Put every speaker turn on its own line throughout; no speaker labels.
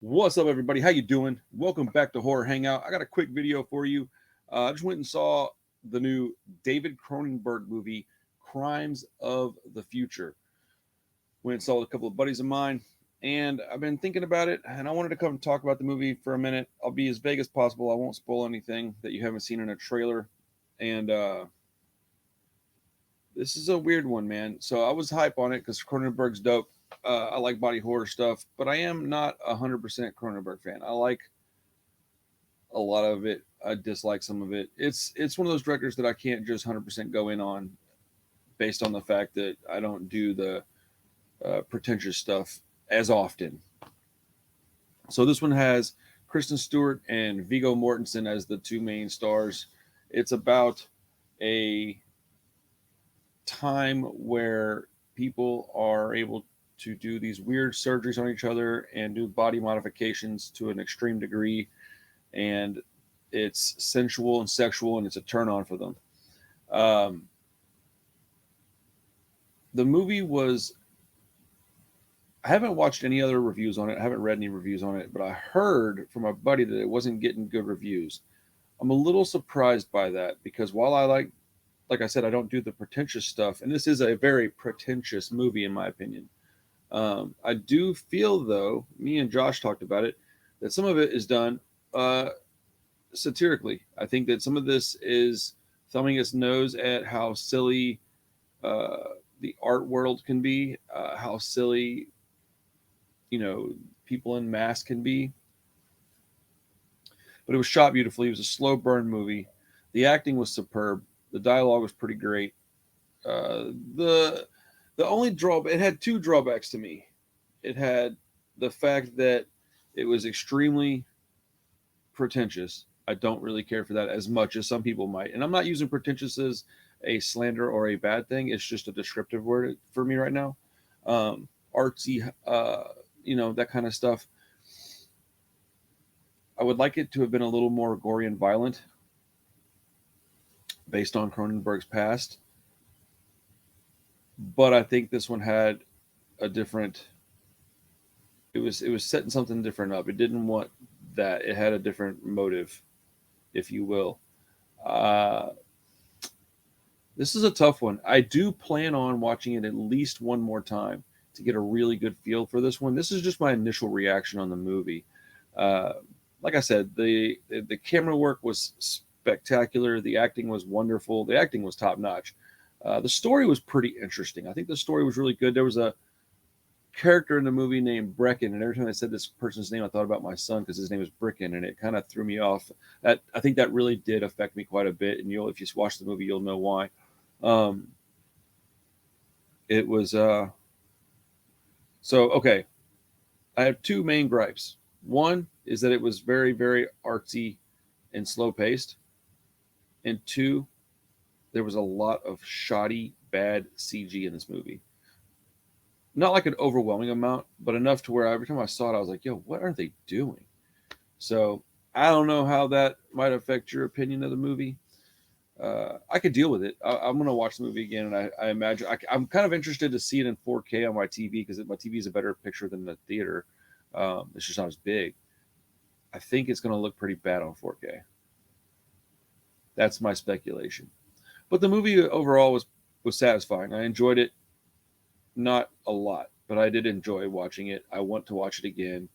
What's up, everybody? How you doing? Welcome back to Horror Hangout. I got a quick video for you. I just went and saw the new David Cronenberg movie, Crimes of the Future. Went and saw it with a couple of buddies of mine, and I've been thinking about it, and I wanted to come and talk about the movie for a minute. I'll be as vague as possible. I won't spoil anything that you haven't seen in a trailer. And this is a weird one, man. So I was hype on it because Cronenberg's dope. I like body horror stuff, but I am not 100% Cronenberg fan. I like a lot of it. I dislike some of it. It's one of those directors that I can't just 100% go in on based on the fact that I don't do the pretentious stuff as often. So this one has Kristen Stewart and Vigo Mortensen as the two main stars. It's about a time where people are able to do these weird surgeries on each other and do body modifications to an extreme degree, and it's sensual and sexual, and it's a turn on for them. Um, the movie was. I haven't watched any other reviews on it. I haven't read any reviews on it, but I heard from my buddy that it wasn't getting good reviews. I'm a little surprised by that because while I like I said, I don't do the pretentious stuff, and this is a very pretentious movie in my opinion. I do feel, though, me and Josh talked about it, that some of it is done uh, satirically. I think that some of this is thumbing its nose at how silly uh, the art world can be, how silly, people in masks can be. But it was shot beautifully. It was a slow burn movie. The acting was superb. The dialogue was pretty great. The only drawback, it had two drawbacks to me. It had the fact that it was extremely pretentious. I don't really care for that as much as some people might. And I'm not using pretentious as a slander or a bad thing. It's just a descriptive word for me right now. Artsy, that kind of stuff. I would like it to have been a little more gory and violent based on Cronenberg's past. But I think this one had a different. It was setting something different up. It didn't want that. It had a different motive, if you will. Uh, this is a tough one. I do plan on watching it at least one more time to get a really good feel for this one. This is just my initial reaction on the movie. Uh, like I said, the camera work was spectacular. The acting was wonderful. The acting was top notch. The story was pretty interesting. I think the story was really good. There was a character in the movie named Brecken, and every time I said this person's name, I thought about my son because his name is Bricken, and it kind of threw me off. That I think that really did affect me quite a bit, and if you watch the movie, you'll know why. Um, it was so okay. I have two main gripes. One is that it was very, very artsy and slow paced, and two, there was a lot of shoddy, bad CG in this movie. Not like an overwhelming amount, but enough to where every time I saw it, I was like, "Yo, what are they doing?" So I don't know how that might affect your opinion of the movie. I could deal with it. I'm going to watch the movie again, and I imagine I'm kind of interested to see it in 4K on my TV because my TV is a better picture than the theater. It's just not as big. I think it's going to look pretty bad on 4K. That's my speculation. But the movie overall was satisfying. I enjoyed it, not a lot, but I did enjoy watching it. I want to watch it again.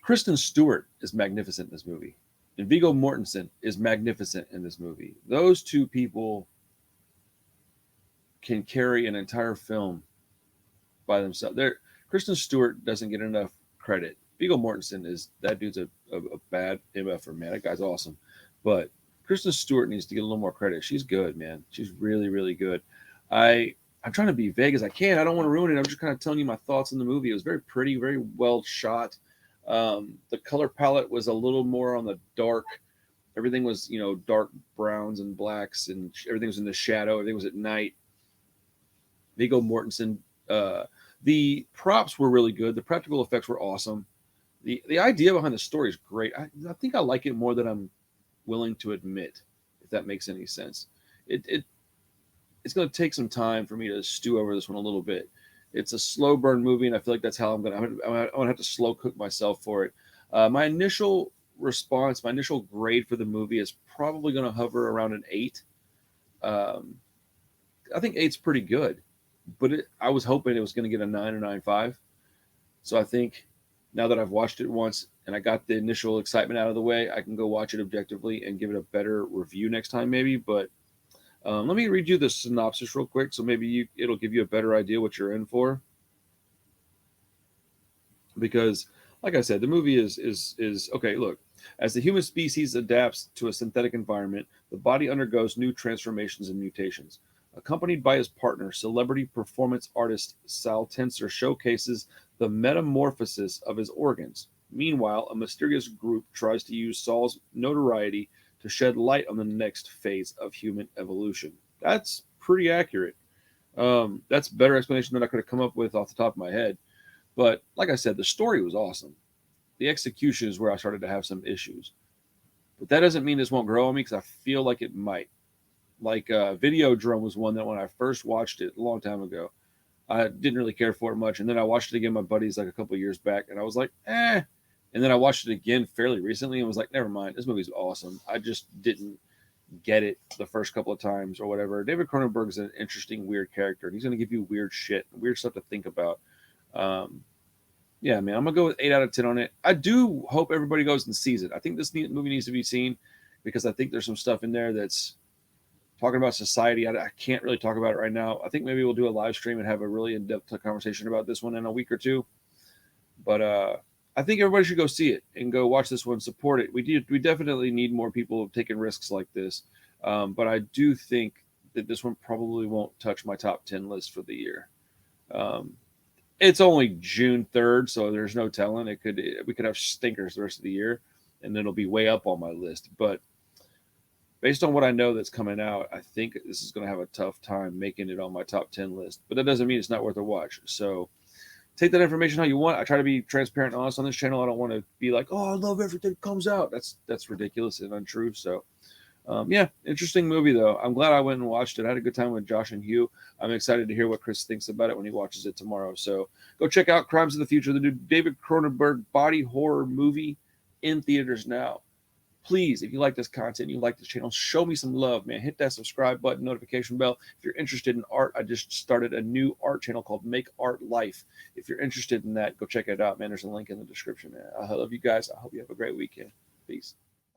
Kristen Stewart is magnificent in this movie, and Vigo Mortensen is magnificent in this movie. Those two people can carry an entire film by themselves. Kristen Stewart doesn't get enough credit. Vigo Mortensen is that dude's a bad MFer, man. That guy's awesome, but Kristen Stewart needs to get a little more credit. She's good, man. She's really, really good. I'm trying to be vague as I can. I don't want to ruin it. I'm just kind of telling you my thoughts on the movie. It was very pretty, very well shot. The color palette was a little more on the dark. Everything was, dark browns and blacks, and everything was in the shadow. Everything was at night. Viggo Mortensen. The props were really good. The practical effects were awesome. The idea behind the story is great. I think I like it more than I'm willing to admit, if that makes any sense. It's going to take some time for me to stew over this one a little bit. It's a slow burn movie, and I feel like that's how I'm gonna have to slow cook myself for it. My initial response, my initial grade for the movie is probably going to hover around an 8. Um, I think eight's pretty good, but I was hoping it was going to get a 9 or 9.5. So I think now that I've watched it once and I got the initial excitement out of the way, I can go watch it objectively and give it a better review next time, maybe. But let me read you the synopsis real quick, so maybe it'll give you a better idea what you're in for. Because, like I said, the movie is okay. Look, as the human species adapts to a synthetic environment, the body undergoes new transformations and mutations. Accompanied by his partner, celebrity performance artist Sal Tenser showcases the metamorphosis of his organs. Meanwhile, a mysterious group tries to use Saul's notoriety to shed light on the next phase of human evolution. That's pretty accurate. That's a better explanation than I could have come up with off the top of my head. But like I said, the story was awesome. The execution is where I started to have some issues. But that doesn't mean this won't grow on me, because I feel like it might. Like Videodrome was one that when I first watched it a long time ago, I didn't really care for it much. And then I watched it again with my buddies like a couple of years back, and I was like, eh. And then I watched it again fairly recently and was like, never mind, this movie's awesome. I just didn't get it the first couple of times or whatever. David Cronenberg is an interesting, weird character, and he's going to give you weird shit, weird stuff to think about. Um, yeah, man, I'm gonna go with 8 out of 10 on it. I do hope everybody goes and sees it. I think this movie needs to be seen, because I think there's some stuff in there that's talking about society. I can't really talk about it right now. I think maybe we'll do a live stream and have a really in-depth conversation about this one in a week or two. But I think everybody should go see it and go watch this one, support it. We definitely need more people taking risks like this. But I do think that this one probably won't touch my top 10 list for the year. It's only June 3rd, so there's no telling. We could have stinkers the rest of the year, and it'll be way up on my list. But based on what I know that's coming out, I think this is going to have a tough time making it on my top 10 list. But that doesn't mean it's not worth a watch. So take that information how you want. I try to be transparent and honest on this channel. I don't want to be like, oh, I love everything that comes out. That's ridiculous and untrue. So yeah, interesting movie though. I'm glad I went and watched it. I had a good time with Josh and Hugh. I'm excited to hear what Chris thinks about it when he watches it tomorrow. So go check out Crimes of the Future, the new David Cronenberg body horror movie, in theaters now. Please, if you like this content, you like this channel, show me some love, man. Hit that subscribe button, notification bell. If you're interested in art, I just started a new art channel called Make Art Life. If you're interested in that, go check it out, man. There's a link in the description, man. I love you guys. I hope you have a great weekend. Peace.